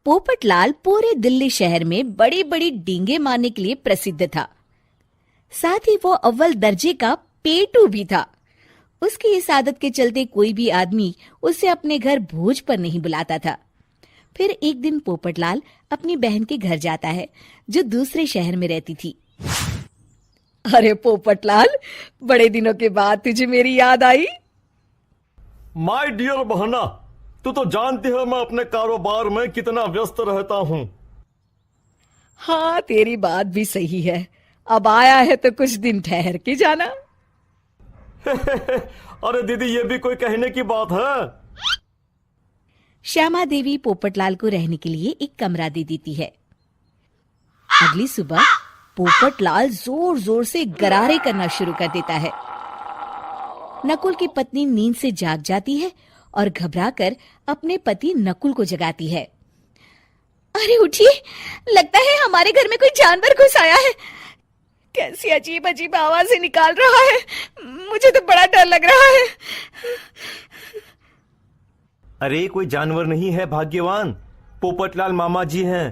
पोपटलाल पूरे दिल्ली शहर में बड़ी बड़ी डींगे मारने के लिए प्रसिद्ध था। साथ ही वो अव्वल दर्जे का पेटू भी था। उसकी इस आदत के चलते कोई भी आदमी उसे अपने घर भोज पर नहीं बुलाता था। फिर एक दिन पोपटलाल अपनी बहन के घर जाता है, जो दूसरे शहर में रहती थी। अरे पोपटलाल, बड़े दिनों के बाद तुझे मेरी याद आई। माय डियर बहना, तू तो जानती है मैं अपने कारोबार में कितना व्यस्त रहता हूँ। हाँ, तेरी बात भी सही है। अब आया है तो कुछ दिन ठहर के जाना। अरे दीदी, ये भी कोई कहने की बात है। श्यामा देवी पोपटलाल को रहने के लिए एक कमरा दे देती है। अगली सुबह पोपटलाल जोर जोर से गरारे करना शुरू कर देता है। नकुल की पत्नी नींद से जाग जाती है और घबराकर अपने पति नकुल को जगाती है। अरे उठिए, लगता है हमारे घर में कोई जानवर घुस आया है। कैसी अजीब अजीब आवाजें निकाल रहा है, मुझे तो बड़ा डर लग रहा है। अरे कोई जानवर नहीं है भाग्यवान, पोपटलाल मामा जी हैं,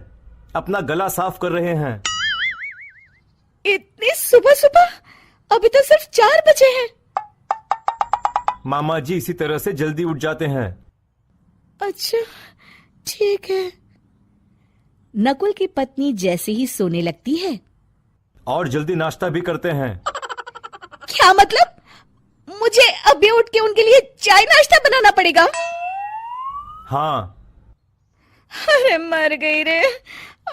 अपना गला साफ कर रहे हैं। इतनी सुबह सुबह? अभी तो सिर्फ 4 बजे हैं। मामा जी इसी तरह से जल्दी उठ जाते हैं। अच्छा, ठीक है। नकुल की पत्नी जैसे ही सोने लगती है और जल्दी नाश्ता भी करते हैं। क्या मतलब? मुझे अभी उठ के उनके लिए चाय नाश्ता बनाना पड़ेगा? हाँ। अरे मर गई रे,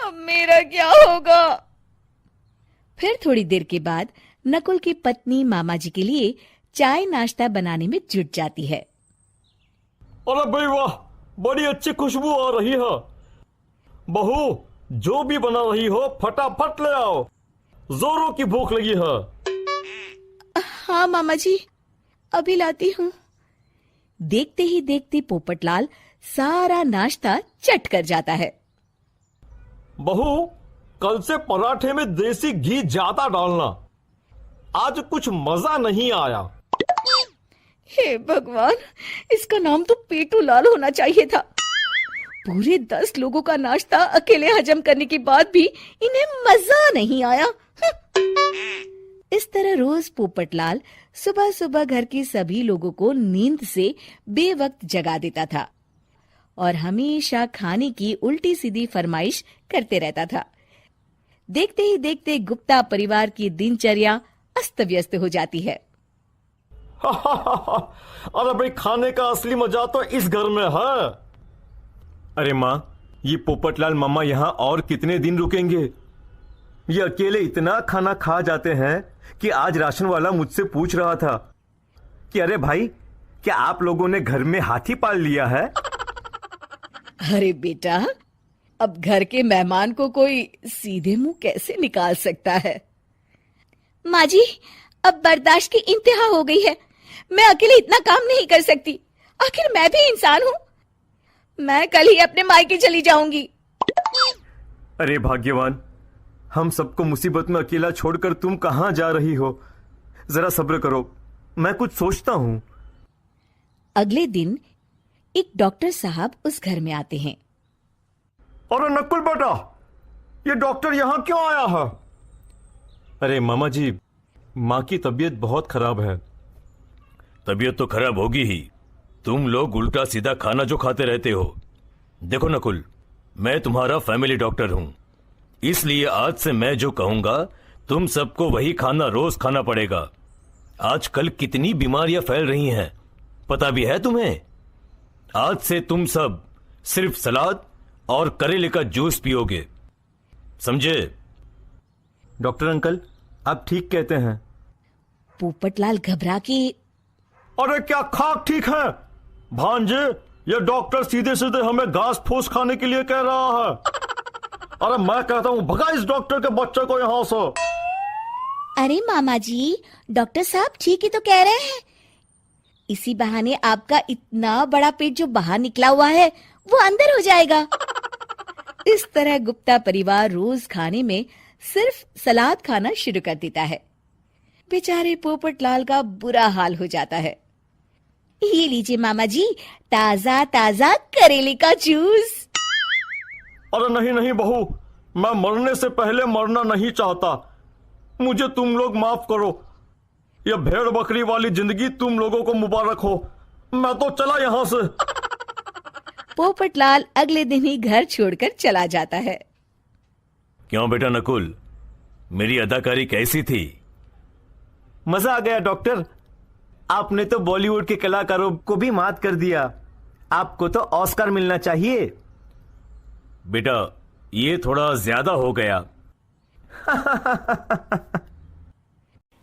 अब मेरा क्या होगा? फिर थोड़ी देर के बाद नकुल की पत्नी मामा जी के लिए चाय नाश्ता बनाने में जुट जाती है। अरे भाई वाह, बड़ी अच्छी खुशबू आ रही है। बहू, जो भी बना रही हो फटाफट ले आओ, जोरों की भूख लगी है। हाँ मामा जी, अभी लाती हूँ। देखते ही देखते पोपटलाल सारा नाश्ता चट कर जाता है। बहू, कल से पराठे में देसी घी ज्यादा डालना, आज कुछ मजा नहीं आया। हे भगवान, इसका नाम तो पेटू लाल होना चाहिए था। पूरे 10 लोगों का नाश्ता अकेले हजम करने के बाद भी इन्हें मजा नहीं आया। इस तरह रोज पोपटलाल सुबह सुबह घर के सभी लोगों को नींद से बेवक्त जगा देता था और हमेशा खाने की उल्टी सीधी फरमाइश करते रहता था। देखते ही देखते गुप्ता परिवार की दिनचर्या अस्त व्यस्त हो जाती है। अरे भाई, खाने का असली मजा तो इस घर में है। अरे माँ, ये पोपटलाल मामा यहाँ और कितने दिन रुकेंगे? ये अकेले इतना खाना खा जाते हैं कि आज राशन वाला मुझसे पूछ रहा था कि अरे भाई, क्या आप लोगों ने घर में हाथी पाल लिया है? अरे बेटा, अब घर के मेहमान को कोई सीधे मुंह कैसे निकाल सकता है? माँ जी, अब बर्दाश्त की इंतहा हो गई है। मैं अकेले इतना काम नहीं कर सकती। आखिर मैं भी इंसान हूँ। मैं कल ही अपने मायके चली जाऊंगी। अरे भाग्यवान, हम सबको मुसीबत में अकेला छोड़कर तुम कहाँ जा रही हो? जरा सब्र करो, मैं कुछ सोचता हूँ। अगले दिन एक डॉक्टर साहब उस घर में आते हैं। अरे नकुल बेटा, ये डॉक्टर यहाँ क्यों आया है? अरे मामा जी, माँ की तबीयत बहुत खराब है। तबीयत तो खराब होगी ही, तुम लोग उल्टा सीधा खाना जो खाते रहते हो। देखो नकुल, मैं तुम्हारा फैमिली डॉक्टर हूं, इसलिए आज से मैं जो कहूंगा तुम सबको वही खाना रोज खाना पड़ेगा। आजकल कितनी बीमारियां फैल रही हैं, पता भी है तुम्हें? आज से तुम सब सिर्फ सलाद और करेले का जूस पियोगे, समझे? डॉक्टर अंकल, आप ठीक कहते हैं। पोपटलाल घबरा के, अरे क्या खाक ठीक है भांजे? ये डॉक्टर सीधे सीधे हमें घास फूस खाने के लिए कह रहा है। अरे मैं कहता हूँ भगा इस डॉक्टर के बच्चे को यहाँ से। अरे मामा जी, डॉक्टर साहब ठीक ही तो कह रहे हैं। इसी बहाने आपका इतना बड़ा पेट जो बाहर निकला हुआ है वो अंदर हो जाएगा। इस तरह गुप्ता परिवार रोज खाने में सिर्फ सलाद खाना शुरू कर देता है। बेचारे पोपटलाल का बुरा हाल हो जाता है। ये लीजिए मामा जी, ताजा ताजा करेले का जूस। अरे नहीं नहीं बहू, मैं मरने से पहले मरना नहीं चाहता। मुझे तुम लोग माफ करो। यह भेड़ बकरी वाली जिंदगी तुम लोगों को मुबारक हो। मैं तो चला यहां से। पोपटलाल अगले दिन ही घर छोड़कर चला जाता है। क्यों बेटा नकुल, मेरी अदाकारी कैसी थी? मजा आ गया डॉक्टर। आपने तो बॉलीवुड के कलाकारों को भी मात कर दिया। आपको तो ऑस्कर मिलना चाहिए। बेटा ये थोड़ा ज्यादा हो गया।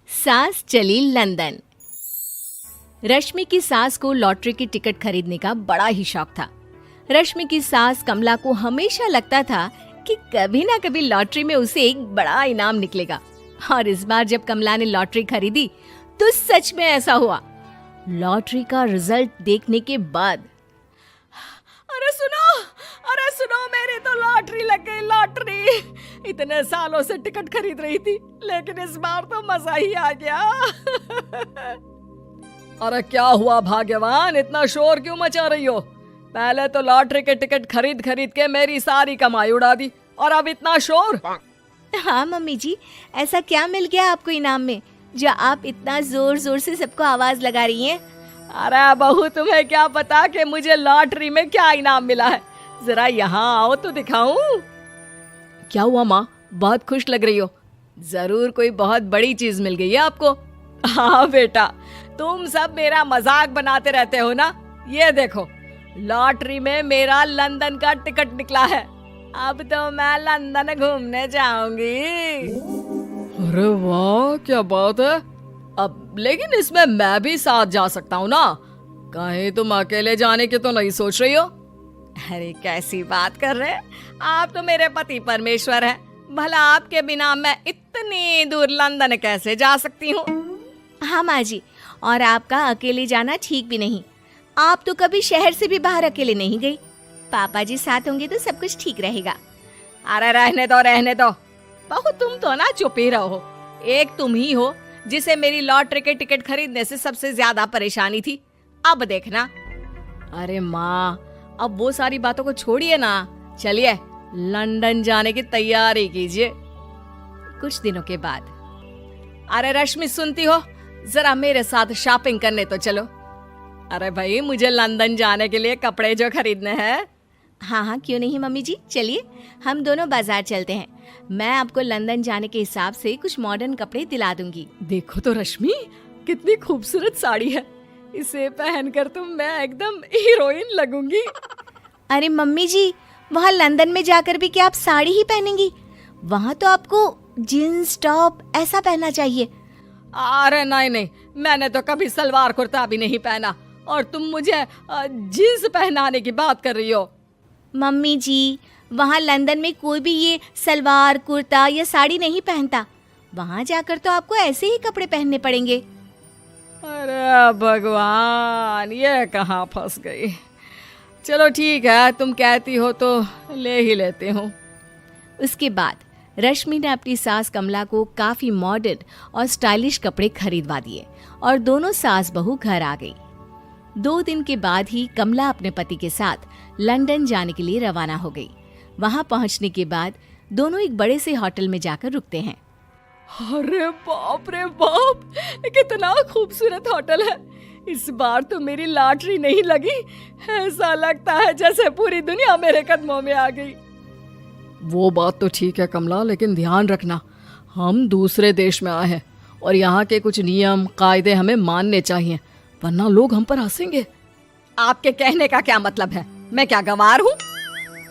सास चली लंदन। रश्मि की सास को लॉटरी की टिकट खरीदने का बड़ा ही शौक था। रश्मि की सास कमला को हमेशा लगता था कि कभी ना कभी लॉटरी में उसे एक बड़ा इनाम निकलेगा, और इस बार जब कमला ने लॉटरी खरीदी तो सच में ऐसा हुआ। लॉटरी का रिजल्ट देखने के बाद, अरे सुनो मेरी तो लॉटरी लग गई, लॉटरी। इतने सालों से टिकट खरीद रही थी, लेकिन इस बार तो मजा ही आ गया। अरे क्या हुआ भाग्यवान, इतना शोर क्यों मचा रही हो? पहले तो लॉटरी के टिकट खरीद खरीद के मेरी सारी कमाई उड़ा दी, और अब इतना शोर। हाँ मम्मी जी, ऐसा क्या मिल गया आपको इनाम में जो आप इतना जोर जोर से सबको आवाज लगा रही हैं? अरे बहू, तुम्हें क्या पता कि मुझे लॉटरी में क्या इनाम मिला है? जरा यहाँ आओ तो दिखाऊं। क्या हुआ माँ, बहुत खुश लग रही हो। जरूर कोई बहुत बड़ी चीज मिल गई है आपको। हाँ बेटा, तुम सब मेरा मजाक बनाते रहते हो ना। ये देखो, लॉटरी में मेरा लंदन का टिकट निकला है। अब तो मैं लंदन घूमने जाऊंगी। अरे वाह, क्या बात है। अब लेकिन इसमें मैं भी साथ जा सकता हूँ ना? कहीं तुम अकेले जाने की तो नहीं सोच रही हो? अरे कैसी बात कर रहे हैं आप, तो मेरे पति परमेश्वर हैं। भला आपके बिना मैं इतनी दूर लंदन कैसे जा सकती हूँ? हाँ माँ जी, और आपका अकेले जाना ठीक भी नहीं। आप तो कभी शहर से भी बाहर अकेले नहीं गई। पापा जी साथ होंगे तो सब कुछ ठीक रहेगा। अरे रहने दो बहू, तुम तो ना चुप ही रहो। एक तुम ही हो जिसे मेरी लॉटरी के टिकट खरीदने से सबसे ज्यादा परेशानी थी। अब देखना। अरे माँ, अब वो सारी बातों को छोड़िए ना, चलिए लंदन जाने की तैयारी कीजिए। कुछ दिनों के बाद, अरे रश्मि सुनती हो, जरा मेरे साथ शॉपिंग करने तो चलो। अरे भाई, मुझे लंदन जाने के लिए कपड़े जो खरीदने हैं। हाँ क्यों नहीं मम्मी जी, चलिए हम दोनों बाजार चलते हैं। मैं आपको लंदन जाने के हिसाब से कुछ मॉडर्न कपड़े दिला दूंगी। देखो तो रश्मि, कितनी खूबसूरत साड़ी है। इसे पहनकर तो मैं एकदम हीरोइन लगूंगी। अरे मम्मी जी, वहाँ लंदन में जाकर भी क्या आप साड़ी ही पहनेंगी? वहाँ तो आपको जीन्स टॉप ऐसा पहनना चाहिए। अरे नहीं, मैंने तो कभी सलवार कुर्ता भी नहीं पहना, और तुम मुझे जीन्स पहनाने की बात कर रही हो। मम्मी जी, वहाँ लंदन में कोई भी ये सलवार कुर्ता या साड़ी नहीं पहनता। वहाँ जाकर तो आपको ऐसे ही कपड़े पहनने पड़ेंगे। अरे भगवान, ये कहाँ फंस गई। चलो ठीक है, तुम कहती हो तो ले ही लेती हूँ। उसके बाद रश्मि ने अपनी सास कमला को काफी मॉडर्न और स्टाइलिश कपड़े खरीदवा दिए, और दोनों सास बहू घर आ गई। 2 दिन के बाद ही कमला अपने पति के साथ लंदन जाने के लिए रवाना हो गई। वहां पहुंचने के बाद दोनों एक बड़े से होटल में जाकर रुकते हैं। अरे बाप रे बाप, कितना खूबसूरत होटल है। इस बार तो मेरी लॉटरी नहीं लगी। ऐसा लगता है जैसे पूरी दुनिया मेरे कदमों में आ गई। वो बात तो ठीक है कमला, लेकिन ध्यान रखना, हम दूसरे देश में आए हैं और यहाँ के कुछ नियम कायदे हमें मानने चाहिए, वरना लोग हम पर हंसेंगे। आपके कहने का क्या मतलब है? मैं क्या गंवार हूँ?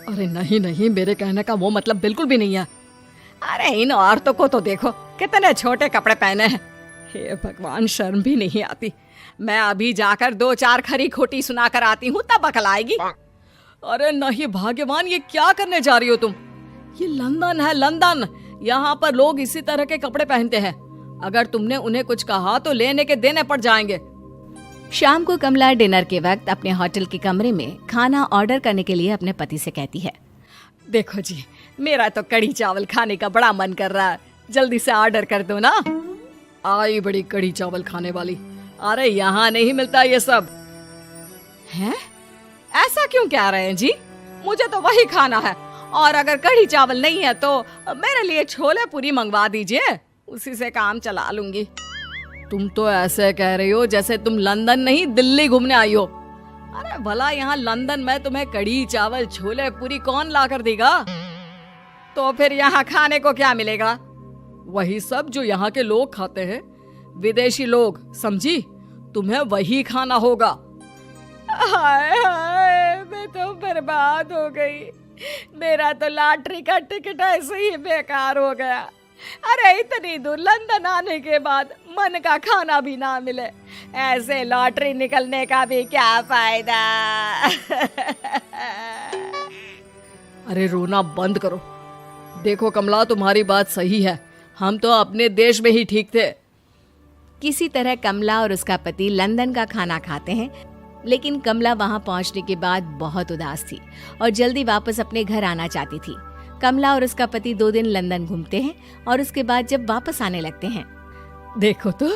अरे नहीं, मेरे कहने का वो मतलब बिल्कुल भी नहीं है। अरे इन औरतों को तो देखो, कितने छोटे कपड़े पहने हैं। हे भगवान, शर्म भी नहीं आती। मैं अभी जाकर 2-4 खरी खोटी सुनाकर आती हूँ, तब अकल आएगी। अरे नहीं भाग्यवान, ये क्या करने जा रही हो तुम? ये लंदन है, लंदन। यहाँ पर लोग इसी तरह के कपड़े पहनते हैं। अगर तुमने उन्हें कुछ कहा तो लेने के देने पड़ जाएंगे। शाम को कमला डिनर के वक्त अपने होटल के कमरे में खाना ऑर्डर करने के लिए अपने पति से कहती है, देखो जी, मेरा तो कढ़ी चावल खाने का बड़ा मन कर रहा है, जल्दी से ऑर्डर कर दो ना। आई बड़ी कढ़ी चावल खाने वाली। अरे यहाँ नहीं मिलता ये सब। हैं? ऐसा क्यों कह रहे हैं जी? मुझे तो वही खाना है, और अगर कढ़ी चावल नहीं है तो मेरे लिए छोले पूरी मंगवा दीजिए, उसी से काम चला लूंगी। तुम तो ऐसे कह रही हो जैसे तुम लंदन नहीं दिल्ली घूमने आई हो। अरे भला यहाँ लंदन में तुम्हें कढ़ी चावल छोले पूरी कौन ला कर देगा? तो फिर यहाँ खाने को क्या मिलेगा? वही सब जो यहाँ के लोग खाते हैं, विदेशी लोग, समझी? तुम्हें वही खाना होगा। हाय हाय, मैं तो बर्बाद हो गई। मेरा तो लॉटरी का टिकट ऐसे ही बेकार हो गया। अरे इतनी दूर लंदन आने के बाद मन का खाना भी ना मिले, ऐसे लॉटरी निकलने का भी क्या फायदा। अरे रोना बंद करो। देखो कमला, तुम्हारी बात सही है, हम तो अपने देश में ही ठीक थे। किसी तरह कमला और उसका पति लंदन का खाना खाते हैं, लेकिन कमला वहां पहुंचने के बाद बहुत उदास थी और जल्दी वापस अपने घर आना चाहती थी। कमला और उसका पति 2 दिन लंदन घूमते हैं और उसके बाद जब वापस आने लगते हैं, देखो तो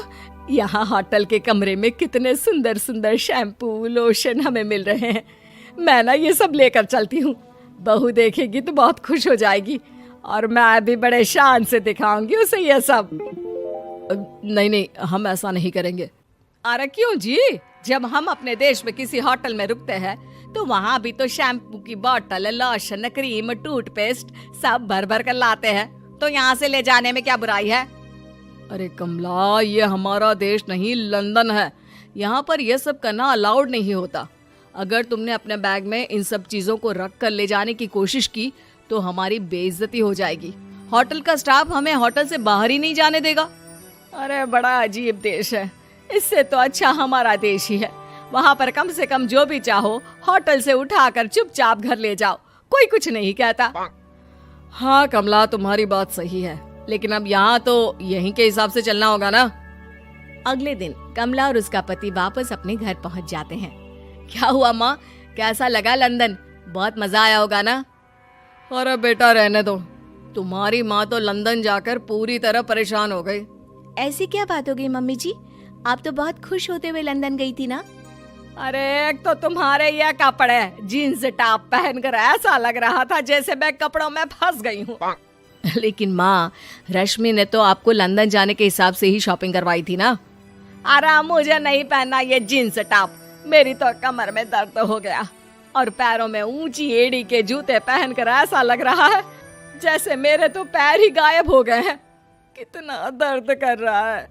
यहाँ होटल के कमरे में कितने सुंदर सुंदर शैम्पू लोशन हमें मिल रहे हैं। मैं ना ये सब लेकर चलती हूँ, बहू देखेगी तो बहुत खुश हो जाएगी और मैं भी बड़े शान से दिखाऊंगी उसे ये सब। नहीं नहीं, हम ऐसा नहीं करेंगे। अरे क्यों जी? जब हम अपने देश में किसी होटल में रुकते हैं तो वहाँ भी तो शैम्पू की बोतल, लोशन, क्रीम, टूथपेस्ट सब भर भर कर लाते हैं, तो यहाँ से ले जाने में क्या बुराई है? अरे कमला, ये हमारा देश नहीं लंदन है, यहाँ पर यह सब करना अलाउड नहीं होता। अगर तुमने अपने बैग में इन सब चीजों को रख कर ले जाने की कोशिश की तो हमारी बेइज्जती हो जाएगी। होटल का स्टाफ हमें होटल से बाहर ही नहीं जाने देगा। अरे बड़ा अजीब देश है, इससे तो अच्छा हमारा देश ही है। वहाँ पर कम से कम जो भी चाहो होटल से उठाकर चुपचाप घर ले जाओ, कोई कुछ नहीं कहता। हाँ कमला, तुम्हारी बात सही है, लेकिन अब यहाँ तो यहीं के हिसाब से चलना होगा ना। अगले दिन कमला और उसका पति वापस अपने घर पहुंच जाते हैं। क्या हुआ माँ, कैसा लगा लंदन? बहुत मजा आया होगा ना? अरे बेटा रहने दो, तुम्हारी माँ तो लंदन जाकर पूरी तरह परेशान हो गई। ऐसी क्या बात हो गई मम्मी जी? आप तो बहुत खुश होते हुए लंदन गई थी ना? अरे एक तो तुम्हारे ये कपड़े, जीन्स टॉप पहनकर ऐसा लग रहा था जैसे मैं कपड़ों में फंस गई हूँ। लेकिन माँ, रश्मि ने तो आपको लंदन जाने के हिसाब से ही शॉपिंग करवाई थी ना? अरे मुझे नहीं पहनना ये जीन्स टॉप, मेरी तो कमर में दर्द हो गया और पैरों में ऊंची एड़ी के जूते पहनकर ऐसा लग रहा है जैसे मेरे तो पैर ही गायब हो गए हैं। कितना दर्द कर रहा है।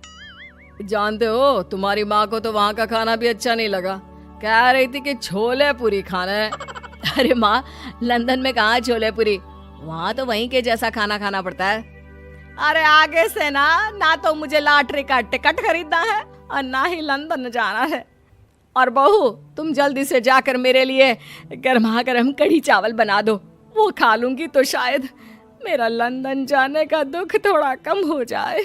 जानते हो, तुम्हारी माँ को तो वहाँ का खाना भी अच्छा नहीं लगा, कह रही थी कि छोले पूरी खाना है। अरे माँ, लंदन में कहाँ छोले पूरी, वहाँ तो वहीं के जैसा खाना खाना पड़ता है। अरे आगे से ना तो मुझे लॉटरी का टिकट खरीदना है और ना ही लंदन जाना है। और बहू, तुम जल्दी से जाकर मेरे लिए गर्मा गर्म कढ़ी चावल बना दो, वो खा लूंगी तो शायद मेरा लंदन जाने का दुख थोड़ा कम हो जाए।